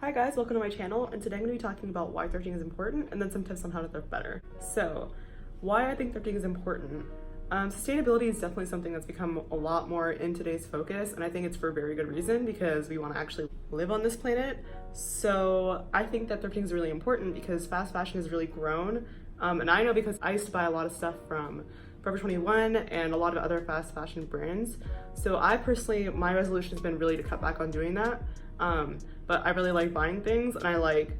Hi guys, welcome to my channel, and today I'm going to be talking about why thrifting is important and then some tips on how to thrift better. So, why I think thrifting is important. Sustainability is definitely something that's become a lot more in today's focus, and I think it's for a very good reason because we want to actually live on this planet. So I think that thrifting is really important because fast fashion has really grown, and I know because I used to buy a lot of stuff from Forever 21 and a lot of other fast fashion brands. So I personally, my resolution has been really to cut back on doing that. But I really like buying things and I like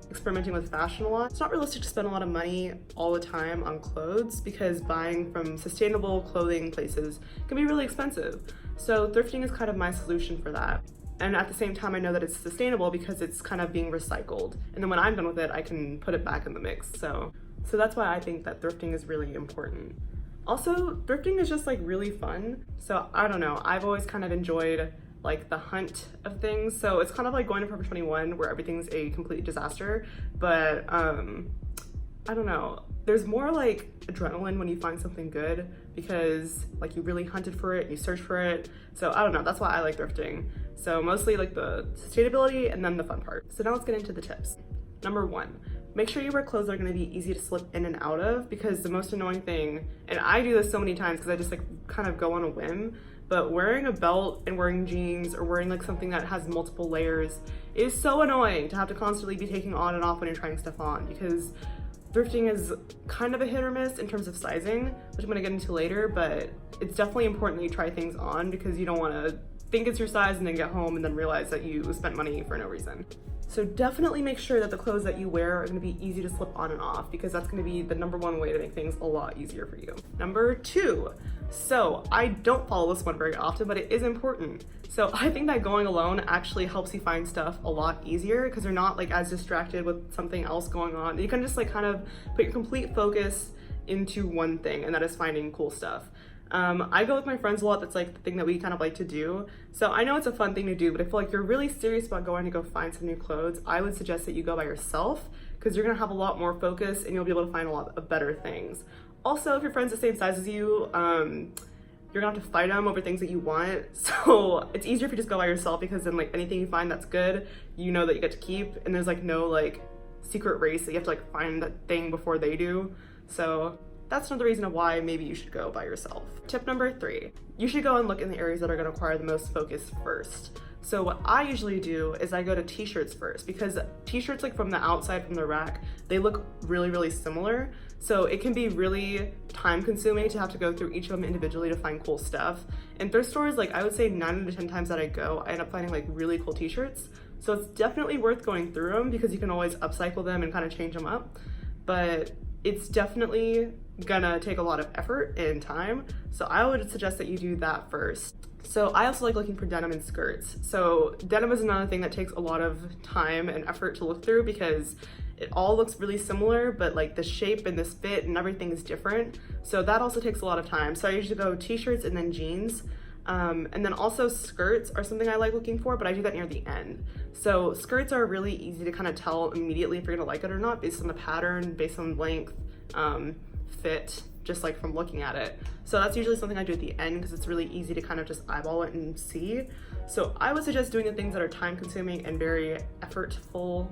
experimenting with fashion a lot. It's not realistic to spend a lot of money all the time on clothes because buying from sustainable clothing places can be really expensive. So thrifting is kind of my solution for that. And at the same time, I know that it's sustainable because it's kind of being recycled. And then when I'm done with it, I can put it back in the mix. So that's why I think that thrifting is really important. Also, thrifting is just like really fun. So I don't know, I've always kind of enjoyed like the hunt of things. So it's kind of like going to Forever 21 where everything's a complete disaster. But I don't know, there's more like adrenaline when you find something good because like you really hunted for it, you searched for it. So I don't know, that's why I like thrifting. So mostly like the sustainability and then the fun part. So now let's get into the tips. Number 1, make sure you wear clothes that are going to be easy to slip in and out of, because the most annoying thing, and I do this so many times because I just like kind of go on a whim, but wearing a belt and wearing jeans or wearing like something that has multiple layers is so annoying to have to constantly be taking on and off when you're trying stuff on, because thrifting is kind of a hit or miss in terms of sizing, which I'm going to get into later, but it's definitely important that you try things on because you don't want to think it's your size and then get home and then realize that you spent money for no reason. So definitely make sure that the clothes that you wear are going to be easy to slip on and off, because that's going to be the number 1 way to make things a lot easier for you. Number 2, so I don't follow this one very often, but it is important. So I think that going alone actually helps you find stuff a lot easier because you're not like as distracted with something else going on. You can just like kind of put your complete focus into one thing, and that is finding cool stuff. I go with my friends a lot. That's like the thing that we kind of like to do. So I know it's a fun thing to do, but if like you're really serious about going to go find some new clothes, I would suggest that you go by yourself because you're gonna have a lot more focus and you'll be able to find a lot of better things. Also, if your friend's the same size as you, you're gonna have to fight them over things that you want. So it's easier if you just go by yourself, because then like anything you find that's good, you know that you get to keep, and there's like no like secret race that you have to like find that thing before they do. So that's another reason of why maybe you should go by yourself. Tip number 3, you should go and look in the areas that are gonna require the most focus first. So what I usually do is I go to t-shirts first, because t-shirts like from the outside from the rack, they look really, really similar. So it can be really time consuming to have to go through each of them individually to find cool stuff. In thrift stores, like I would say 9 out of 10 times that I go, I end up finding like really cool t-shirts. So it's definitely worth going through them because you can always upcycle them and kind of change them up. But it's definitely gonna take a lot of effort and time. So I would suggest that you do that first. So I also like looking for denim and skirts. So denim is another thing that takes a lot of time and effort to look through because it all looks really similar, but like the shape and this fit and everything is different. So that also takes a lot of time. So I usually go t-shirts and then jeans. And then also skirts are something I like looking for, but I do that near the end. So skirts are really easy to kind of tell immediately if you're gonna like it or not based on the pattern, based on length, fit, just like from looking at it. So that's usually something I do at the end because it's really easy to kind of just eyeball it and see. So I would suggest doing the things that are time consuming and very effortful.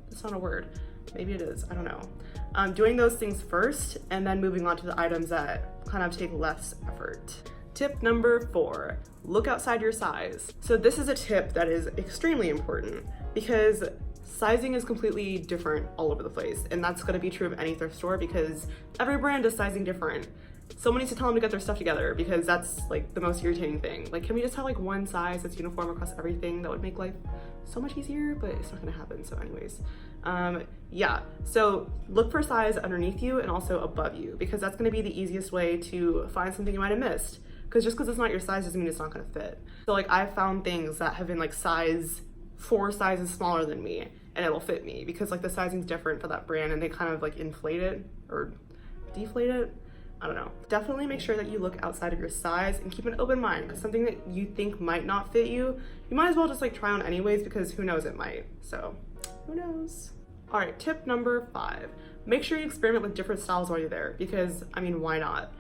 That's not a word. Maybe it is, I don't know. Doing those things first and then moving on to the items that kind of take less effort. Tip number 4, look outside your size. So this is a tip that is extremely important because sizing is completely different all over the place, and that's going to be true of any thrift store because every brand does sizing different. Someone needs to tell them to get their stuff together because that's like the most irritating thing. Like, can we just have like one size that's uniform across everything? That would make life so much easier, but it's not going to happen. So anyways, yeah, so look for size underneath you and also above you because that's going to be the easiest way to find something you might have missed. Because just because it's not your size doesn't mean it's not going to fit. So like I've found things that have been like 4 sizes smaller than me and it'll fit me because like the sizing's different for that brand and they kind of like inflate it or deflate it. I don't know. Definitely make sure that you look outside of your size and keep an open mind because something that you think might not fit you, you might as well just like try on anyways because who knows, it might. So who knows? All right, tip number 5, make sure you experiment with different styles while you're there because I mean, why not?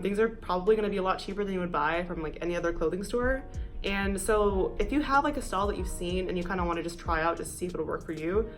Things are probably going to be a lot cheaper than you would buy from like any other clothing store. And so if you have like a style that you've seen and you kind of want to just try out just to see if it'll work for you,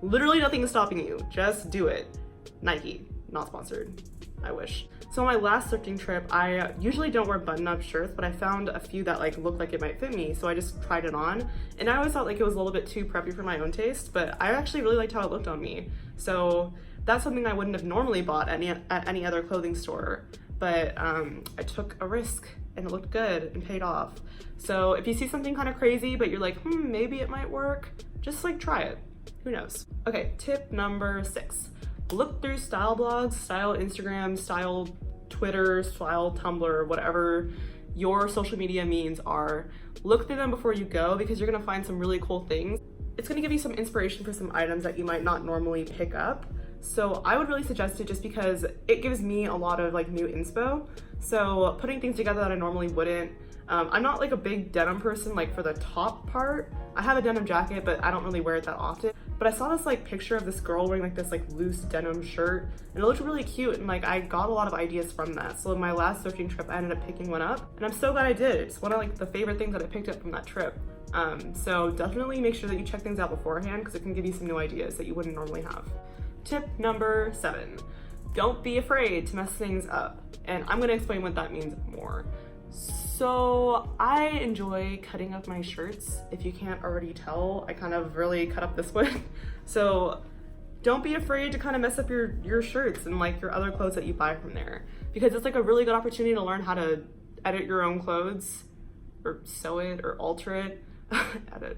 literally nothing is stopping you. Just do it. Nike, not sponsored. I wish. So on my last thrifting trip, I usually don't wear button-up shirts, but I found a few that like looked like it might fit me, so I just tried it on. And I always thought like it was a little bit too preppy for my own taste, but I actually really liked how it looked on me. So that's something I wouldn't have normally bought at any other clothing store, but I took a risk and it looked good and paid off. So if you see something kind of crazy, but you're like, maybe it might work, just like try it. Who knows? Okay, tip number 6. Look through style blogs, style Instagram, style Twitter, style Tumblr, whatever your social media means are. Look through them before you go because you're gonna find some really cool things. It's gonna give you some inspiration for some items that you might not normally pick up. So I would really suggest it just because it gives me a lot of like new inspo. So putting things together that I normally wouldn't. I'm not like a big denim person, like for the top part. I have a denim jacket, but I don't really wear it that often. But I saw this like picture of this girl wearing like this like loose denim shirt and it looked really cute, and like I got a lot of ideas from that. So in my last thrifting trip, I ended up picking one up and I'm so glad I did. It's one of like the favorite things that I picked up from that trip. So definitely make sure that you check things out beforehand because it can give you some new ideas that you wouldn't normally have. Tip number 7, don't be afraid to mess things up. And I'm gonna explain what that means more. So I enjoy cutting up my shirts. If you can't already tell, I kind of really cut up this one. So don't be afraid to kind of mess up your shirts and like your other clothes that you buy from there, because it's like a really good opportunity to learn how to edit your own clothes or sew it or alter it. Edit.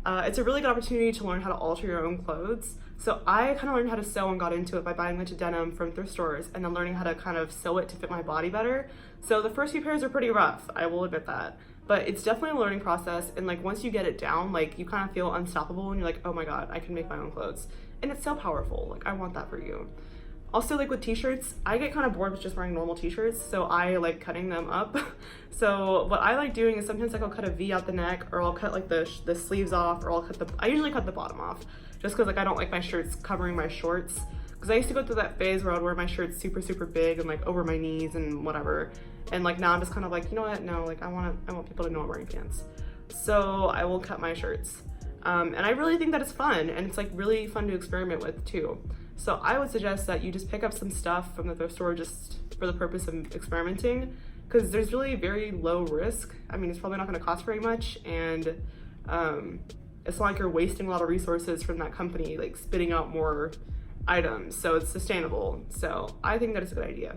It's a really good opportunity to learn how to alter your own clothes. So I kind of learned how to sew and got into it by buying a bunch of denim from thrift stores and then learning how to kind of sew it to fit my body better. So the first few pairs are pretty rough, I will admit that. But it's definitely a learning process, and like once you get it down, like you kind of feel unstoppable and you're like, oh my god, I can make my own clothes. And it's so powerful, like I want that for you. Also, like with t-shirts, I get kind of bored with just wearing normal t-shirts, so I like cutting them up. So what I like doing is sometimes like I'll cut a V out the neck, or I'll cut like the sleeves off, or I usually cut the bottom off, just because like I don't like my shirts covering my shorts. Because I used to go through that phase where I'd wear my shirts super big and like over my knees and whatever. And like now I'm just kind of like, you know what? No, like I want people to know I'm wearing pants. So I will cut my shirts. And I really think that it's fun, and it's like really fun to experiment with too. So I would suggest that you just pick up some stuff from the thrift store just for the purpose of experimenting, because there's really very low risk. I mean, it's probably not going to cost very much, and it's not like you're wasting a lot of resources from that company like spitting out more items, so it's sustainable. So I think that it's a good idea.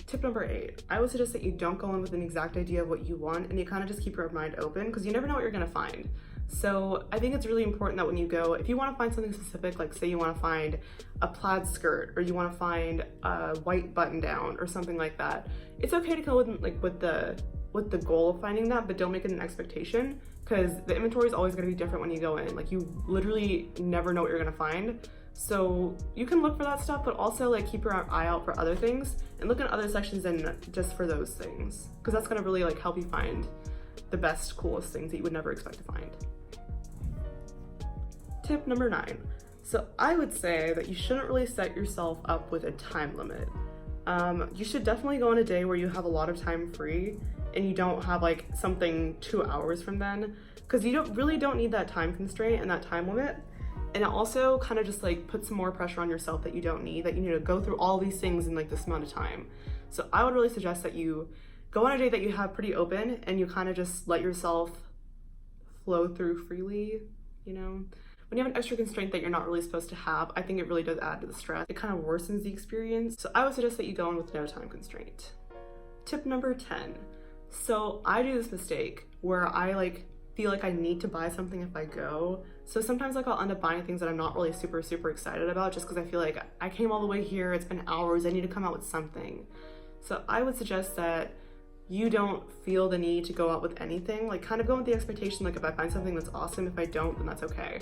Tip number 8, I would suggest that you don't go in with an exact idea of what you want, and you kind of just keep your mind open because you never know what you're going to find. So I think it's really important that when you go, if you want to find something specific, like say you want to find a plaid skirt or you want to find a white button down or something like that, it's okay to go with the goal of finding that, but don't make it an expectation, because the inventory is always going to be different when you go in. Like you literally never know what you're going to find. So you can look for that stuff, but also like keep your eye out for other things and look in other sections and just for those things, because that's going to really like help you find the best, coolest things that you would never expect to find. Tip number 9. So I would say that you shouldn't really set yourself up with a time limit. You should definitely go on a day where you have a lot of time free and you don't have like something 2 hours from then, because you really don't need that time constraint and that time limit. And it also kind of just like puts some more pressure on yourself that you don't need, that you need to go through all these things in like this amount of time. So I would really suggest that you go on a day that you have pretty open and you kind of just let yourself flow through freely, you know? When you have an extra constraint that you're not really supposed to have, I think it really does add to the stress. It kind of worsens the experience. So I would suggest that you go in with no time constraint. Tip number 10. So I do this mistake where I like feel like I need to buy something if I go. So sometimes like I'll end up buying things that I'm not really super excited about, just because I feel like I came all the way here, it's been hours, I need to come out with something. So I would suggest that you don't feel the need to go out with anything. Like kind of go with the expectation, like if I find something that's awesome, if I don't, then that's okay.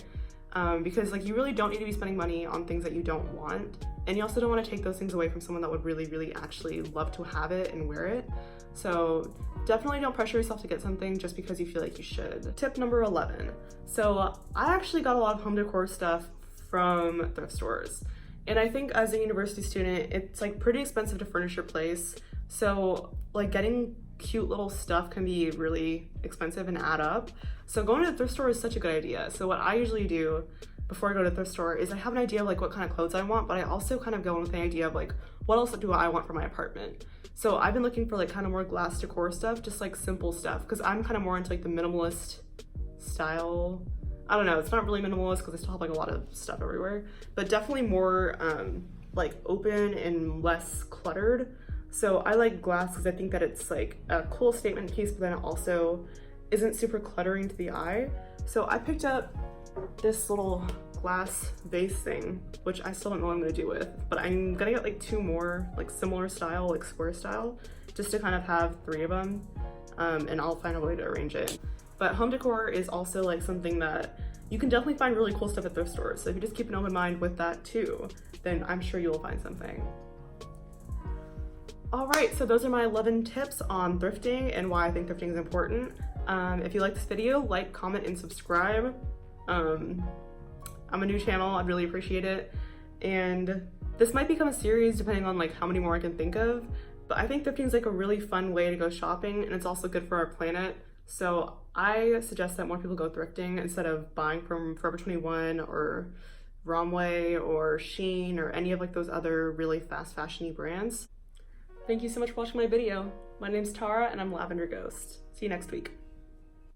Because like you really don't need to be spending money on things that you don't want, and you also don't want to take those things away from someone that would really actually love to have it and wear it. So definitely don't pressure yourself to get something just because you feel like you should. Tip number 11. So I actually got a lot of home decor stuff from thrift stores, and I think as a university student, it's like pretty expensive to furnish your place. So like getting cute little stuff can be really expensive and add up. So going to the thrift store is such a good idea. So what I usually do before I go to the thrift store is I have an idea of like what kind of clothes I want, but I also kind of go in with the idea of like, what else do I want for my apartment? So I've been looking for like kind of more glass decor stuff, just like simple stuff, because I'm kind of more into like the minimalist style. I don't know, it's not really minimalist because I still have like a lot of stuff everywhere, but definitely more like open and less cluttered. So I like glass because I think that it's like a cool statement piece, but then it also isn't super cluttering to the eye. So I picked up this little glass vase thing, which I still don't know what I'm gonna do with, but I'm gonna get like 2 more like similar style, like square style, just to kind of have 3 of them, and I'll find a way to arrange it. But home decor is also like something that you can definitely find really cool stuff at thrift stores. So if you just keep an open mind with that too, then I'm sure you'll find something. All right, so those are my 11 tips on thrifting and why I think thrifting is important. If you like this video, like, comment, and subscribe. I'm a new channel, I'd really appreciate it. And this might become a series depending on like how many more I can think of, but I think thrifting is like a really fun way to go shopping, and it's also good for our planet. So I suggest that more people go thrifting instead of buying from Forever 21 or Romway or Shein or any of like those other really fast fashion-y brands. Thank you so much for watching my video. My name's Tara and I'm Lavender Ghost. See you next week.